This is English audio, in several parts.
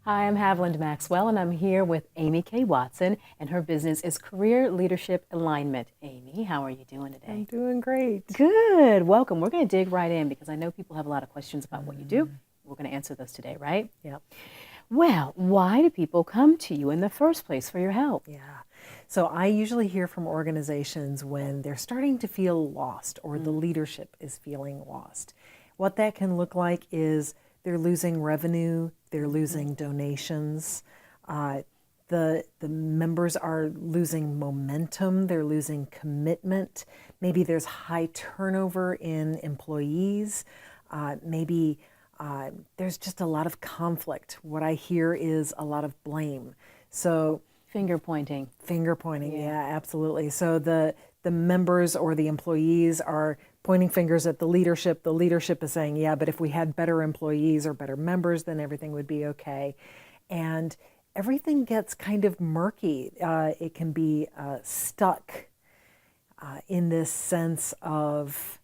Hi, I'm Haviland Maxwell, and I'm here with Amy K. Watson, and her business is Career Leadership Alignment. Amy, how are you doing I'm today? doing great. Good. Welcome. We're going to dig right in because I know people have a lot of questions about what you do. We're going to answer those today, right? Yep. Well, why do people come to you in the first place for your help? Yeah. So I usually hear from organizations when they're starting to feel lost or the leadership is feeling lost. What that can look like is they're losing revenue, they're losing donations, the members are losing momentum, they're losing commitment. Maybe there's high turnover in employees. Maybe there's just a lot of conflict. What I hear is a lot of blame. So Finger pointing. finger pointing, yeah, absolutely. So the members or the employees are pointing fingers at the leadership. The leadership is saying, yeah, but if we had better employees or better members, then everything would be okay. And everything gets kind of murky. It can be stuck in this sense of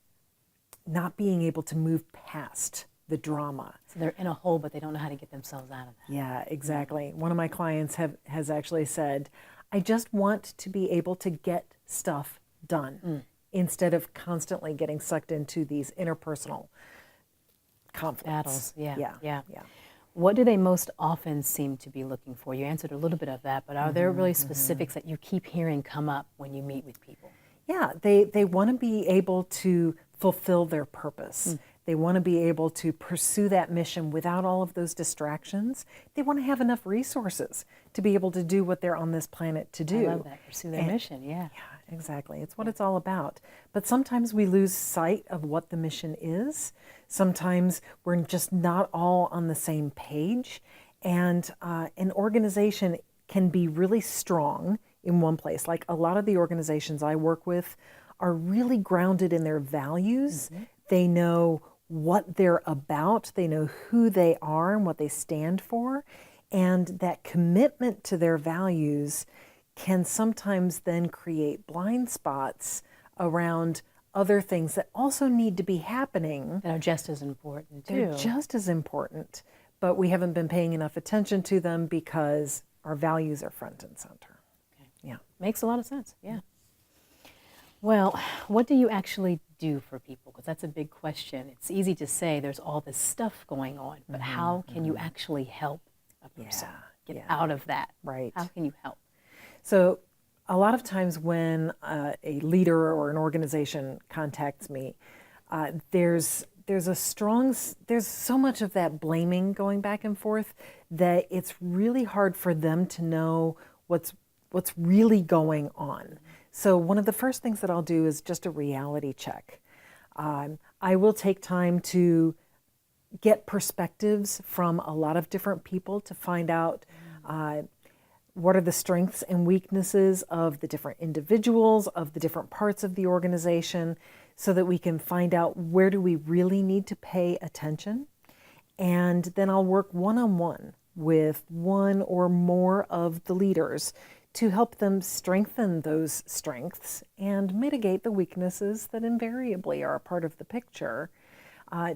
not being able to move past the drama. So they're in a hole, but they don't know how to get themselves out of that. Yeah, exactly. One of my clients has actually said, I just want to be able to get stuff done instead of constantly getting sucked into these interpersonal conflicts. Battles. Yeah. Yeah, Yeah. yeah. What do they most often seem to be looking for? You answered a little bit of that, but are there really specifics that you keep hearing come up when you meet with people? Yeah, they want to be able to fulfill their purpose. They want to be able to pursue that mission without all of those distractions. They want to have enough resources to be able to do what they're on this planet to do. I love that. Pursue their mission. Yeah. Yeah, exactly. It's what it's all about. But sometimes we lose sight of what the mission is. Sometimes we're just not all on the same page. And an organization can be really strong in one place. Like a lot of the organizations I work with are really grounded in their values. They know what they're about, they know who they are and what they stand for. And that commitment to their values can sometimes then create blind spots around other things that also need to be happening. That are just as important, too. They're just as important, but we haven't been paying enough attention to them because our values are front and center. Okay. Yeah. Makes a lot of sense. Yeah. Well, what do you actually do for people? Because that's a big question. It's easy to say there's all this stuff going on, but how can you actually help a person get out of that? Right. How can you help? So, a lot of times when a leader or an organization contacts me, there's so much of that blaming going back and forth that it's really hard for them to know what's really going on. So one of the first things that I'll do is just a reality check. I will take time to get perspectives from a lot of different people to find out what are the strengths and weaknesses of the different individuals, of the different parts of the organization, so that we can find out where do we really need to pay attention. And then I'll work one-on-one with one or more of the leaders to help them strengthen those strengths and mitigate the weaknesses that invariably are a part of the picture,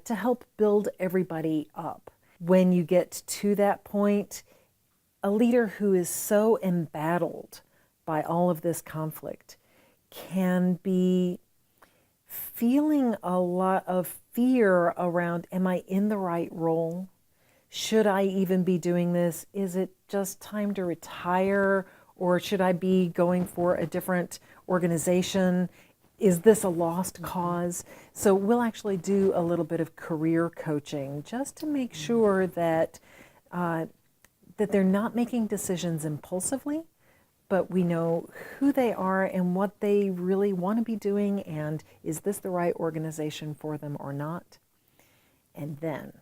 to help build everybody up. When you get to that point, a leader who is so embattled by all of this conflict can be feeling a lot of fear around, am I in the right role? Should I even be doing this? Is it just time to retire? Or should I be going for a different organization? Is this a lost cause? So we'll actually do a little bit of career coaching just to make sure that that they're not making decisions impulsively, but we know who they are and what they really want to be doing, and is this the right organization for them or not? And then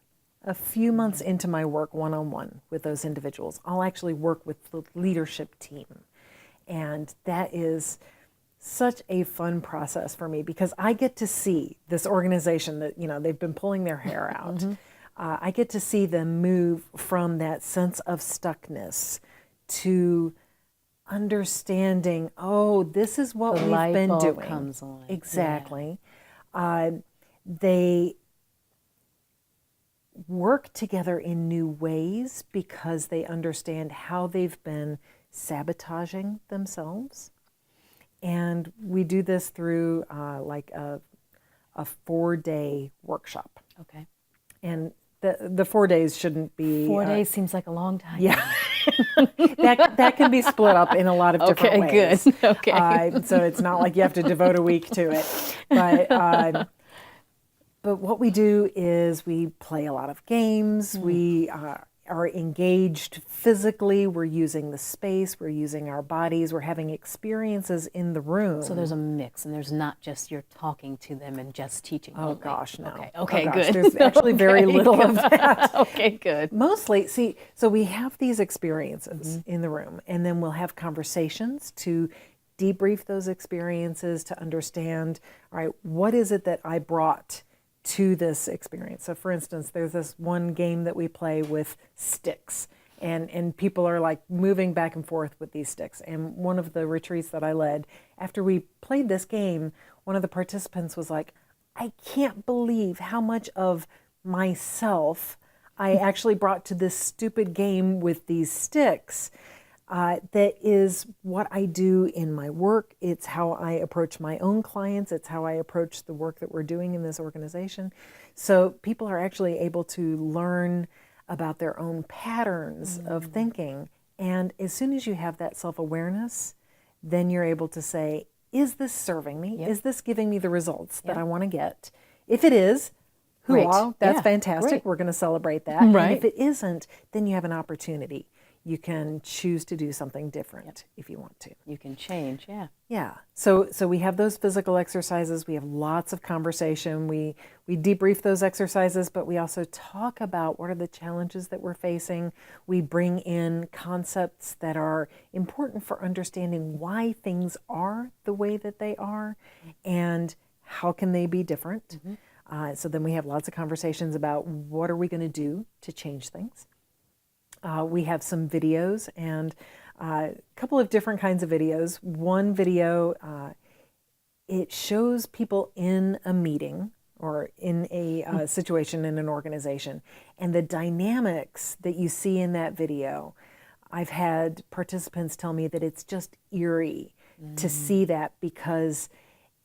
a few months into my work one-on-one with those individuals, I'll actually work with the leadership team. And that is such a fun process for me because I get to see this organization that, they've been pulling their hair out. I get to see them move from that sense of stuckness to understanding, oh, this is what The we've light been bulb doing. comes on. Exactly. They work together in new ways because they understand how they've been sabotaging themselves. And we do this through like a 4-day workshop. Okay. And the 4 days shouldn't be 4 days seems like a long time. Yeah, that can be split up in a lot of different ways. Good. Okay. So it's not like you have to devote a week to it, but what we do is we play a lot of games. We are engaged physically. We're using the space. We're using our bodies. We're having experiences in the room. So there's a mix, and there's not just you're talking to them and just teaching. Oh only. gosh, no. Okay. Oh, Okay. gosh, Good. There's actually very little of that. Okay. Good. Mostly, see, so we have these experiences in the room, and then we'll have conversations to debrief those experiences to understand, all right, what is it that I brought to this experience? So for instance, there's this one game that we play with sticks, and people are like moving back and forth with these sticks. And one of the retreats that I led, after we played this game, one of the participants was like, I can't believe how much of myself I actually brought to this stupid game with these sticks. That is what I do in my work. It's how I approach my own clients. It's how I approach the work that we're doing in this organization. So people are actually able to learn about their own patterns of thinking. And as soon as you have that self-awareness, then you're able to say, is this serving me? Yep. Is this giving me the results that I want to get? If it is, Great. hurrah, that's Yeah, fantastic. great. We're going to celebrate that. Right. And if it isn't, then you have an opportunity. You can choose to do something different if you want to. You can change. Yeah. Yeah. So we have those physical exercises. We have lots of conversation. We debrief those exercises, but we also talk about what are the challenges that we're facing. We bring in concepts that are important for understanding why things are the way that they are and how can they be different. So then we have lots of conversations about what are we going to do to change things. We have some videos and a couple of different kinds of videos. One video, it shows people in a meeting or in a situation in an organization, and the dynamics that you see in that video. I've had participants tell me that it's just eerie to see that because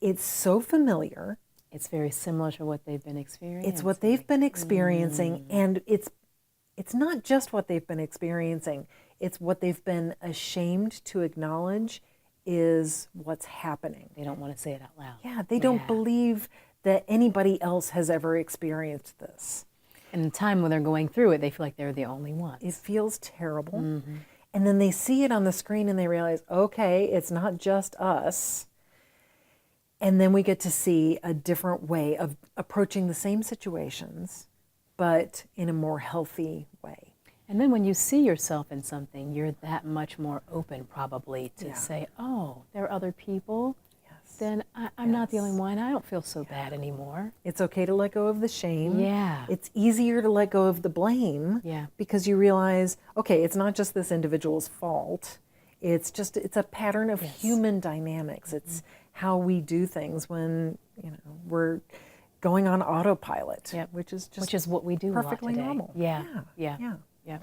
it's so familiar. It's very similar to what they've been experiencing. It's what they've been experiencing, and it's not just what they've been experiencing, it's what they've been ashamed to acknowledge is what's happening. They don't want to say it out loud. Yeah, they don't believe that anybody else has ever experienced this. And the time when they're going through it, they feel like they're the only ones. It feels terrible. And then they see it on the screen and they realize, okay, it's not just us. And then we get to see a different way of approaching the same situations, but in a more healthy way. And then when you see yourself in something, you're that much more open probably to say, oh, there are other people. Yes. Then I'm not the only one. I don't feel so bad anymore. It's okay to let go of the shame. Yeah. It's easier to let go of the blame. Yeah. Because you realize, okay, it's not just this individual's fault. It's a pattern of human dynamics. It's how we do things when, we're going on autopilot, which is what we do perfectly a lot today. normal. Yeah.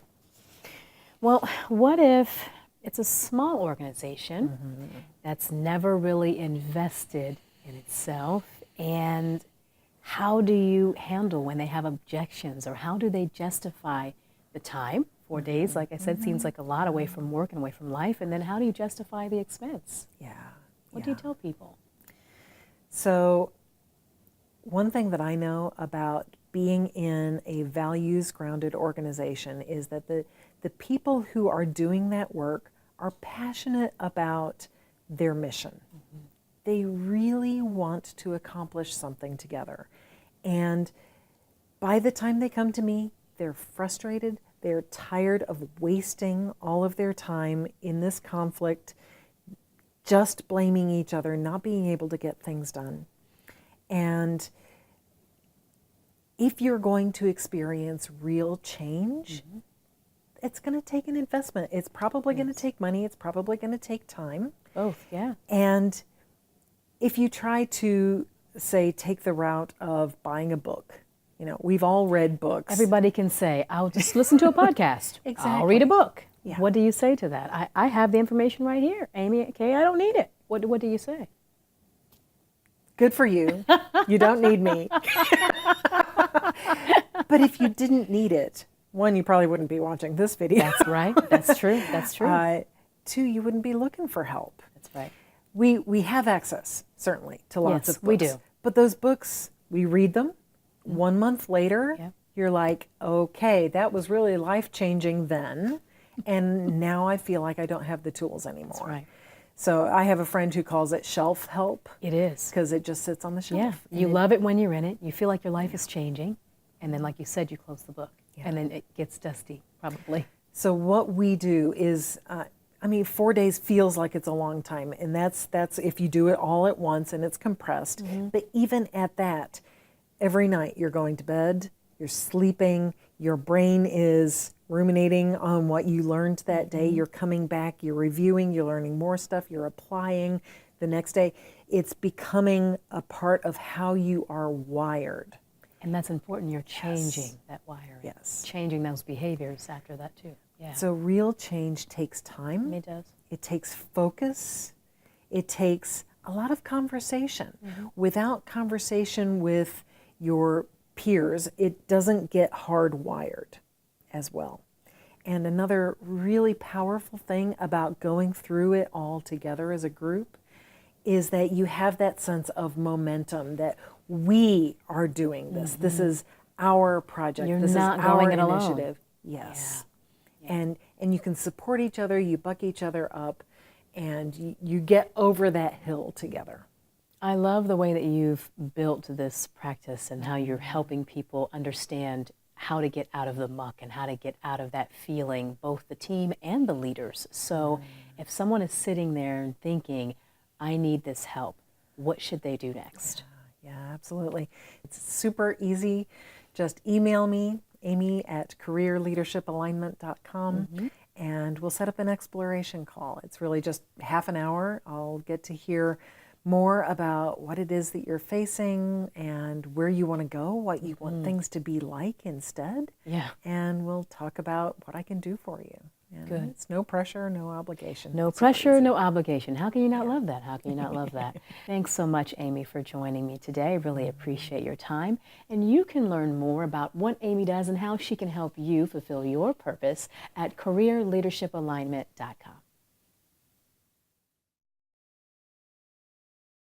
Well, what if it's a small organization that's never really invested in itself, and how do you handle when they have objections, or how do they justify the time? 4 days, like I said, seems like a lot away from work and away from life, and then how do you justify the expense? What do you tell people? So one thing that I know about being in a values-grounded organization is that the people who are doing that work are passionate about their mission. They really want to accomplish something together. And by the time they come to me, they're frustrated, they're tired of wasting all of their time in this conflict, just blaming each other, not being able to get things done. And if you're going to experience real change, it's going to take an investment. It's probably going to take money. It's probably going to take time. Both, yeah. And if you try to, say, take the route of buying a book You know, we've all read books. Everybody can say, I'll just listen to a podcast. I'll Exactly. read a book. Yeah. What do you say to that? I have the information right here. Amy, Kay, I don't need it. What do you say? Good for you. You don't need me. But if you didn't need it, one, you probably wouldn't be watching this video. That's right. That's true. That's true. Two, you wouldn't be looking for help. That's right. We have access, certainly, to lots Yes, of books. we do. But those books, we read them. 1 month later, Yep. you're like, okay, that was really life-changing then. And now I feel like I don't have the tools anymore. That's right. So I have a friend who calls it shelf help It is. because it just sits on the shelf. Yeah. You love it when you're in it. You feel like your life is changing. And then, like you said, you close the book. Yeah. And then it gets dusty, probably. So what we do is, 4 days feels like it's a long time, and that's if you do it all at once and it's compressed. But even at that, every night you're going to bed, you're sleeping, your brain is ruminating on what you learned that day. You're coming back, you're reviewing, you're learning more stuff, you're applying the next day. It's becoming a part of how you are wired. And that's important. You're changing that wiring. Yes. Changing those behaviors after that, too. Yeah. So real change takes time. It does. It takes focus. It takes a lot of conversation. Without conversation with your peers, it doesn't get hardwired as well. And another really powerful thing about going through it all together as a group is that you have that sense of momentum that we are doing this. This is our project. You're this not is our going it alone. initiative. Yes. And you can support each other, you buck each other up, and you get over that hill together. I love the way that you've built this practice and how you're helping people understand how to get out of the muck and how to get out of that feeling, both the team and the leaders. So if someone is sitting there and thinking, I need this help, what should they do next? Yeah, absolutely. It's super easy. Just email me, amy@careerleadershipalignment.com, and we'll set up an exploration call. It's really just half an hour. I'll get to hear more about what it is that you're facing and where you want to go, what you want things to be like instead. Yeah. And we'll talk about what I can do for you. And Good. It's no pressure, no obligation. No Super pressure, easy. no obligation. How can you not love that? How can you not love that? Thanks so much, Amy, for joining me today. I really appreciate your time. And you can learn more about what Amy does and how she can help you fulfill your purpose at careerleadershipalignment.com.